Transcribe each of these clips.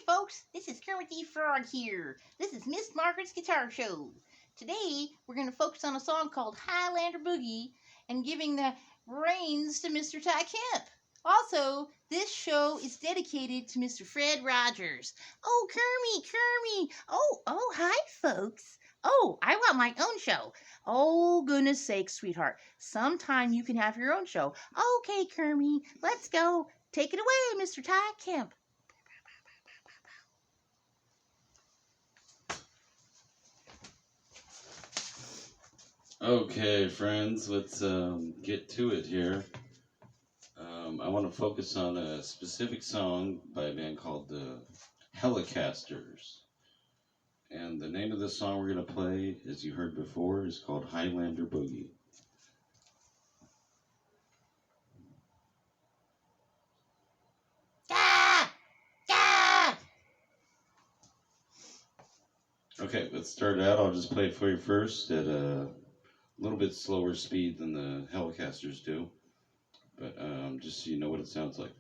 folks, this is Kermit the Frog here. This is Miss Margaret's Guitar Show. Today, we're going to focus on a song called Highlander Boogie and giving the reins to Mr. Ty Kemp. Also, this show is dedicated to Mr. Fred Rogers. Oh, Kermit. Oh, hi, folks. Oh, I want my own show. Oh, goodness sakes, sweetheart. Sometime you can have your own show. Okay, Kermit, let's go. Take it away, Mr. Ty Kemp. Okay, friends, let's get to it here. I want to focus on a specific song by a band called the Hellecasters. And the name of the song we're going to play, as you heard before, is called Highlander Boogie. Okay, let's start out. I'll just play it for you first at a little bit slower speed than the Hellecasters do. But just so you know what it sounds like.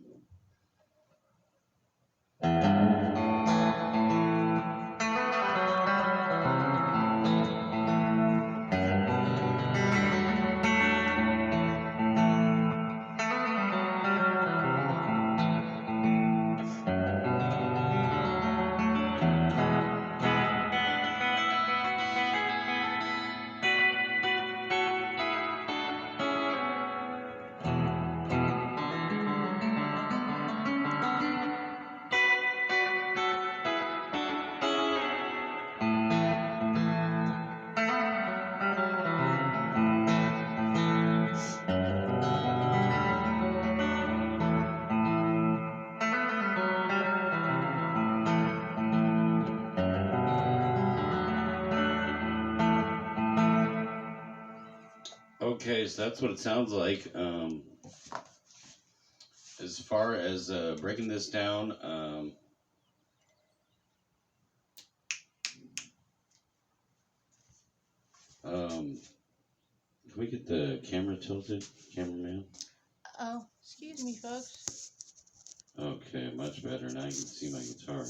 Okay, so that's what it sounds like. As far as breaking this down, can we get the camera tilted, cameraman? Oh, excuse me, folks. Okay, much better. Now you can see my guitar.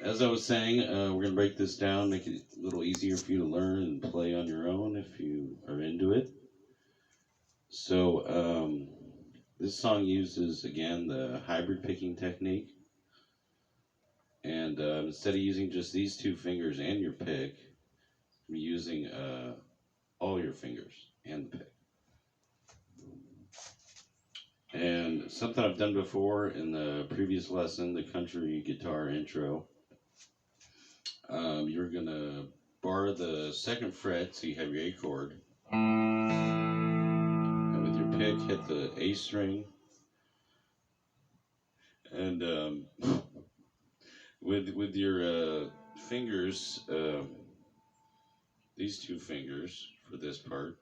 As I was saying, we're going to break this down, make it a little easier for you to learn and play on your own if you are into it. So, this song uses, again, the hybrid picking technique. And instead of using just these two fingers and your pick, you're using all your fingers and the pick. And something I've done before in the previous lesson, the country guitar intro, you're going to bar the second fret so you have your A chord. And with your pick, hit the A string. And with your fingers, these two fingers for this part,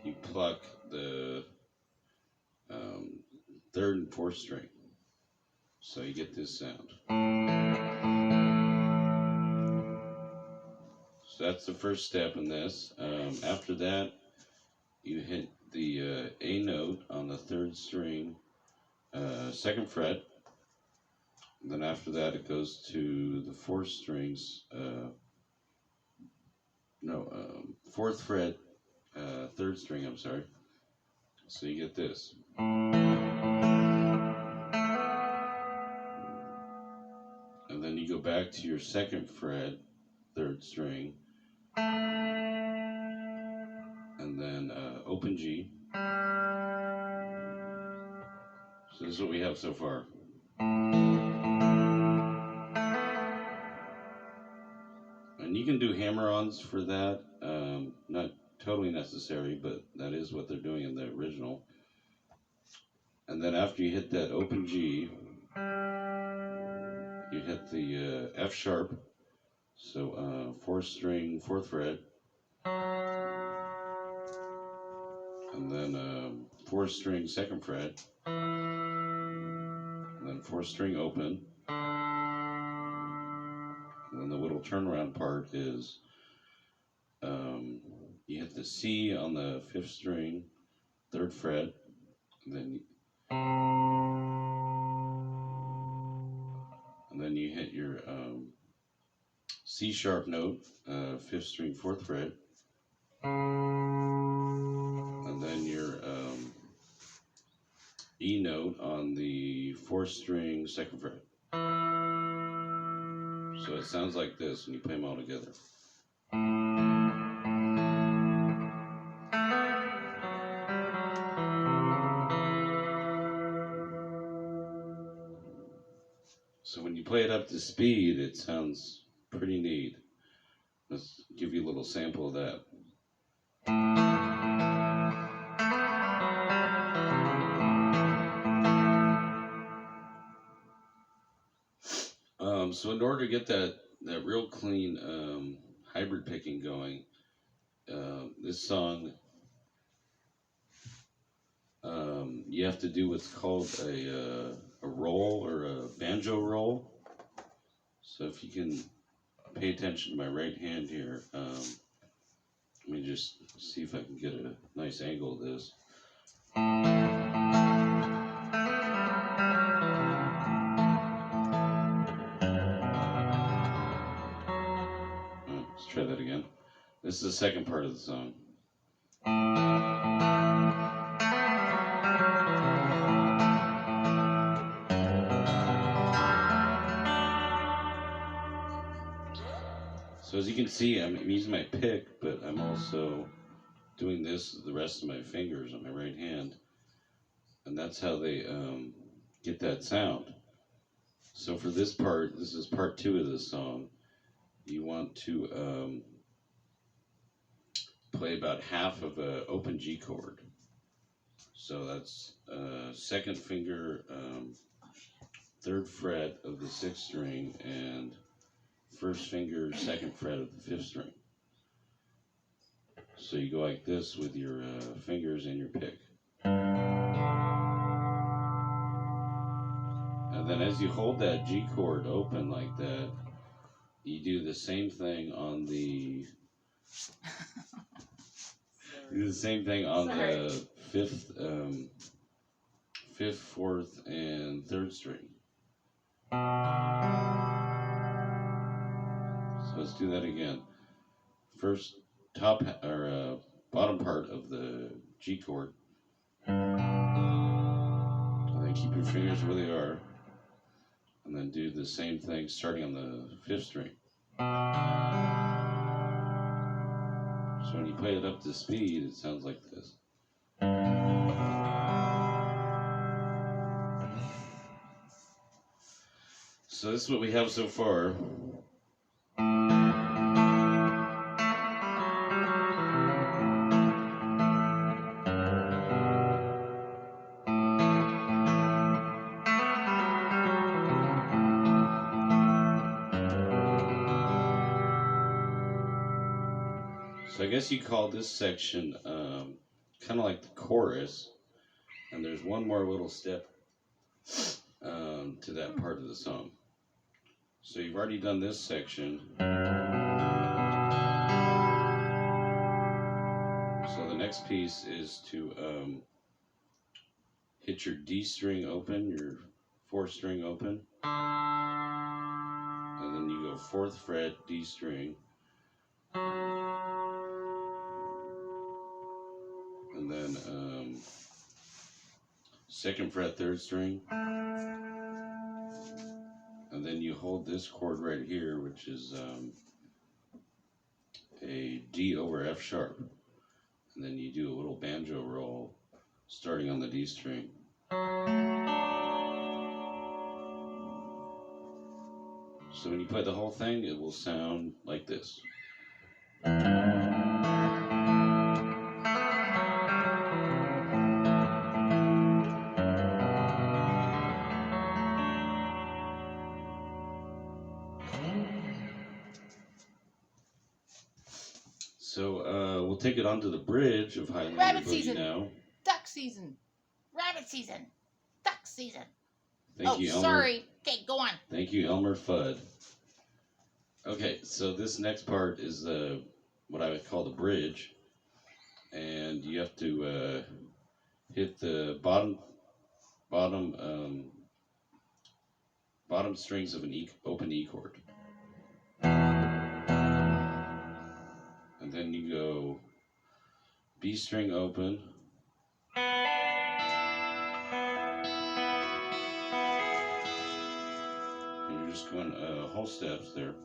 you pluck the third and fourth string. So you get this sound. So that's the first step in this. After that, you hit the A note on the third string, second fret. Then after that, it goes to the fourth strings. Fourth fret, third string. I'm sorry. So you get this. And then you go back to your second fret, third string, and then open G. So this is what we have so far. And you can do hammer-ons for that. Not totally necessary, but that is what they're doing in the original. And then after you hit that open G, you hit the F sharp, so fourth string, fourth fret, and then fourth string, second fret, and then fourth string open, and then the little turnaround part is you hit the C on the fifth string, third fret, and then C sharp note, 5th string, 4th fret, and then your E note on the 4th string, 2nd fret. So it sounds like this when you play them all together. So when you play it up to speed, it sounds pretty neat. Let's give you a little sample of that. So in order to get that real clean hybrid picking going, this song, you have to do what's called a roll or a banjo roll. So if you can pay attention to my right hand here, let me just see if I can get a nice angle of this. Let's try that again. This is the second part of the song. So as you can see, I'm using my pick, but I'm also doing this with the rest of my fingers on my right hand. And that's how they get that sound. So for this part, this is part 2 of this song, you want to play about half of an open G chord. So that's 2nd finger, 3rd fret of the 6th string, and 1st finger, 2nd fret of the 5th string. So you go like this with your fingers and your pick. And then as you hold that G chord open like that, you do the same thing on the the 5th, 5th, 4th, and 3rd string. So let's do that again. First top or bottom part of the G chord. And then keep your fingers where they are. And then do the same thing starting on the 5th string. So when you play it up to speed, it sounds like this. So this is what we have so far. So I guess you call this section kind of like the chorus, and there's one more little step to that part of the song. So you've already done this section. So the next piece is to hit your D string open, your 4th string open, and then you go 4th fret, D string, and then 2nd fret, 3rd string, and then you hold this chord right here, which is a D over F sharp, and then you do a little banjo roll starting on the D string. So when you play the whole thing, it will sound like this. So we'll take it onto the bridge of Highlander Rabbit Boogie season. now. Duck season. Rabbit season. Duck season. Thank you, Elmer. Sorry. Okay, go on. Thank you, Elmer Fudd. Okay, so this next part is what I would call the bridge, and you have to hit the bottom strings of an open E chord. And then you go B string open. And you're just going whole steps there.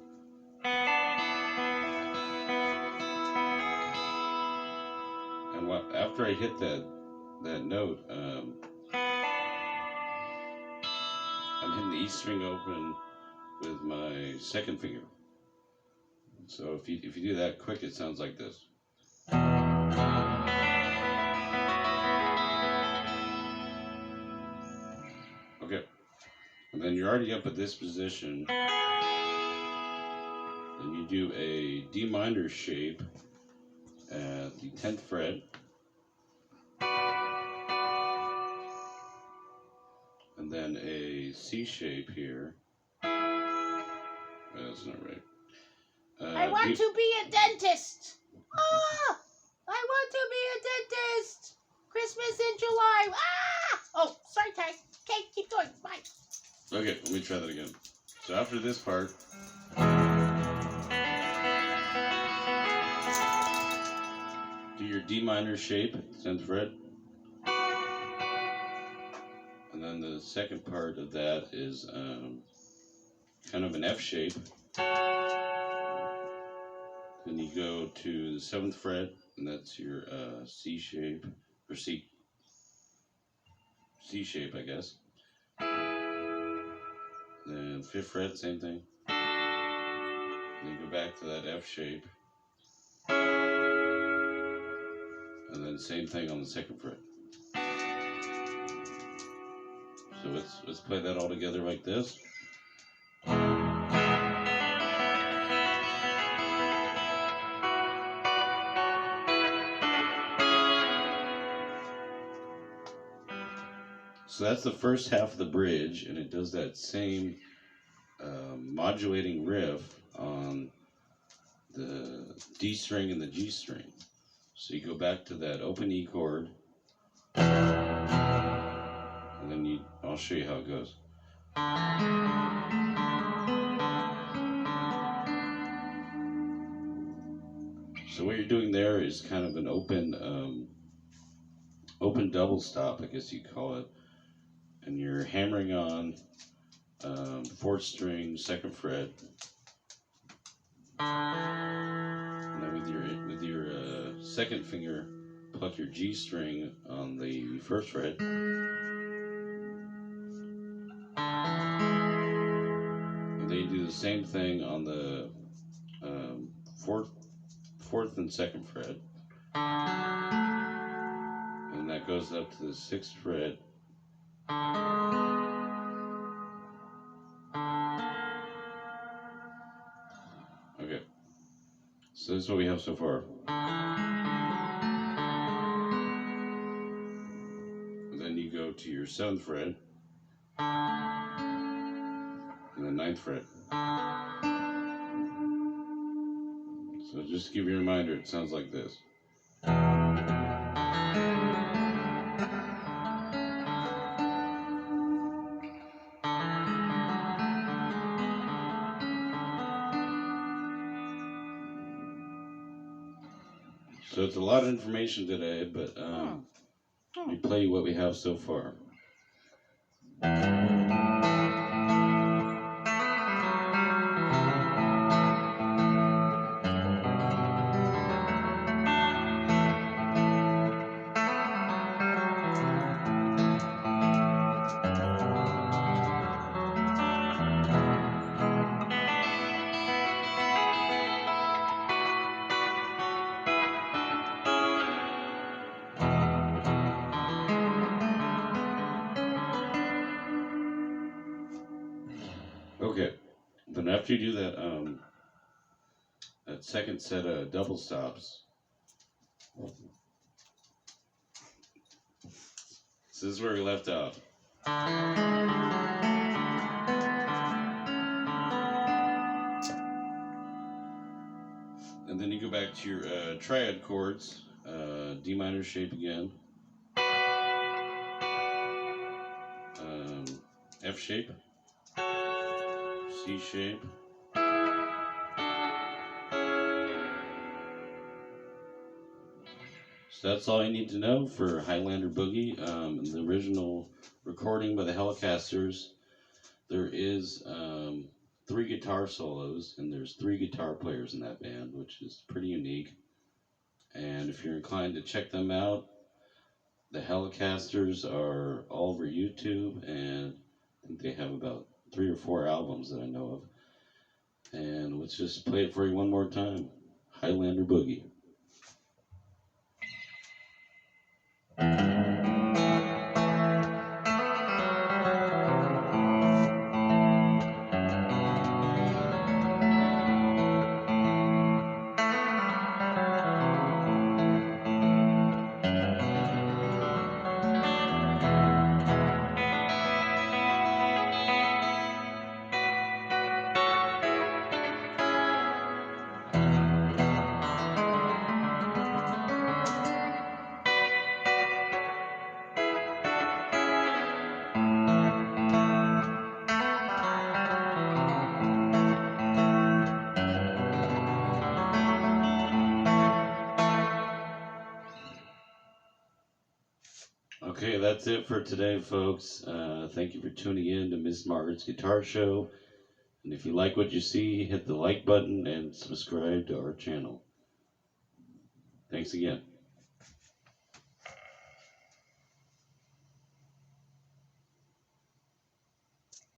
And after I hit that note, I'm hitting the E string open with my second finger. So if you do that quick, it sounds like this. Okay, and then you're already up at this position. Then you do a D minor shape at the 10th fret. And then a C shape here. That's not right. I want to be a dentist. Ah! I want to be a dentist. Christmas in July. Ah! Oh, sorry, Ty. Okay, keep going. Bye. Okay, let me try that again. So after this part, do your D minor shape, 10th fret. And then the second part of that is kind of an F shape. Then you go to the 7th fret, and that's your C shape, or C shape, I guess. Then 5th fret, same thing. Then go back to that F shape. And then same thing on the 2nd fret. So let's play that all together like this. So that's the first half of the bridge, and it does that same modulating riff on the D string and the G string. So you go back to that open E chord, and then I'll show you how it goes. So what you're doing there is kind of an open double stop, I guess you'd call it. And you're hammering on 4th string, 2nd fret. And then with your second finger, pluck your G string on the 1st fret. And then you do the same thing on the 4th and 2nd fret. And that goes up to the 6th fret. Okay, so this is what we have so far. And then you go to your 7th fret and the 9th fret. So just to give you a reminder, it sounds like this. So it's a lot of information today, but let me play you what we have so far. Okay, then after you do that, that second set of double stops, so this is where we left off. And then you go back to your triad chords, D minor shape again, F shape, C shape, So that's all you need to know for Highlander Boogie. The original recording by the Hellecasters, there is 3 guitar solos, and there's 3 guitar players in that band, which is pretty unique. And if you're inclined to check them out, the Hellecasters are all over YouTube, and I think they have about 3 or 4 albums that I know of. And let's just play it for you one more time. Highlander Boogie. Okay, that's it for today, folks. Thank you for tuning in to Miss Margaret's Guitar Show. And if you like what you see, hit the like button and subscribe to our channel. Thanks again.